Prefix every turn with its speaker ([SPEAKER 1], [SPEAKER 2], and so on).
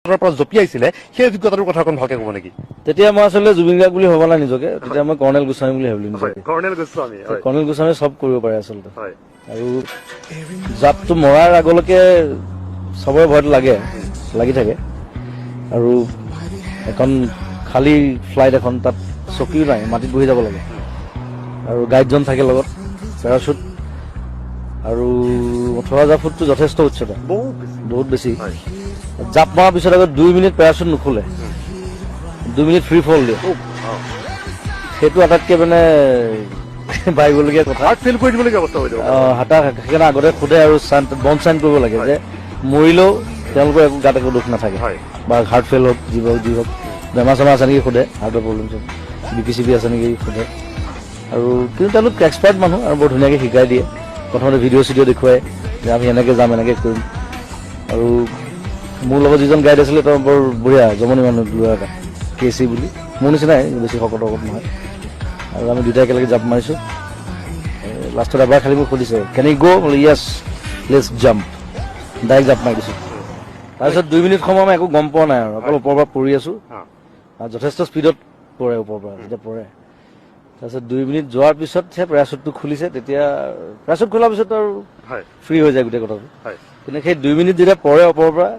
[SPEAKER 1] পৰা জঁপিয়াইছিলে সেই অভিজ্ঞতাটোৰ কথা অকণ ভালকে ক'ব নেকি?
[SPEAKER 2] তেতিয়া মই আচলতে জুবিন গাৰ্গ বুলি ভবা নাই নিজকে, তেতিয়া মই কৰ্ণেল গোস্বামী বুলি ভাবিলো নিজকে। কৰ্ণেল গোস্বামী চব কৰিব পাৰে আচলতে। আৰু জাপটো মৰাৰ আগলৈকে চবৰে ভয়টো লাগি থাকে। আৰু এখন খালী ফ্লাইট এখন, তাত চকীও নাই, মাটিত বহি যাব লাগে। আৰু গাইডজন থাকে লগত, পেৰাচুট। আৰু 18,000 ফুটটো যথেষ্ট উচ্চতা, বহুত বেছি। জাপ মৰাৰ পিছত আগত 2 মিনিট পেৰাচুট নুখোলে, 2 মিনিট ফ্ৰী ফল দিয়ে। সেইটো আটাইতকৈ মানে ভাবিবলগীয়া কথা। সেইকাৰণে আগতে সোধে আৰু বন চাইন কৰিব লাগে যে মৰিলেও তেওঁলোকৰ একো গাত একো দুখ নাথাকে, বা হাৰ্ট ফেইল হওক, যি হওক, বেমাৰ চেমাৰ আছে নেকি সোধে, হাৰ্টৰ প্ৰব্লেম BPCB আছে নেকি সোধে। আৰু কিন্তু তেওঁলোক এক্সপাৰ্ট মানুহ আৰু বৰ ধুনীয়াকৈ শিকাই দিয়ে। প্ৰথমতে ভিডিঅ' চিডিঅ' দেখুৱাই যে আমি এনেকৈ যাম, এনেকৈ কৰিম। আৰু মোৰ লগত যিজন গাইড আছিলে তেওঁ বৰ বঢ়িয়া জমনি মানুহ, ল'ৰা এটা KC বুলি, মোৰ নিচিনাই, বেছি শকত নহয়। আৰু আমি দুটাই একেলগে জাপ মাৰিছোঁ। লাষ্টত এবাৰ খালি মোক সুধিছে কেন ইউ গ', য়েছ লেটছ জাম্প, ডাইৰেক্ট জাপ মাৰি দিছোঁ। তাৰপিছত 2 মিনিট সময় মই একো গম পোৱা নাই, আৰু অকল ওপৰৰ পৰা পৰি আছোঁ। আৰু যথেষ্ট স্পীডত পৰে ওপৰৰ পৰা, যেতিয়া পৰে। তাৰপিছত 2 মিনিট যোৱাৰ পিছতহে পেৰাচুটটো খুলিছে। তেতিয়া পেৰাচুট খোলাৰ পিছত আৰু ফ্ৰী হৈ যায় গোটেই কথাটো। কিন্তু সেই 2 মিনিট যেতিয়া পৰে ওপৰৰ পৰা,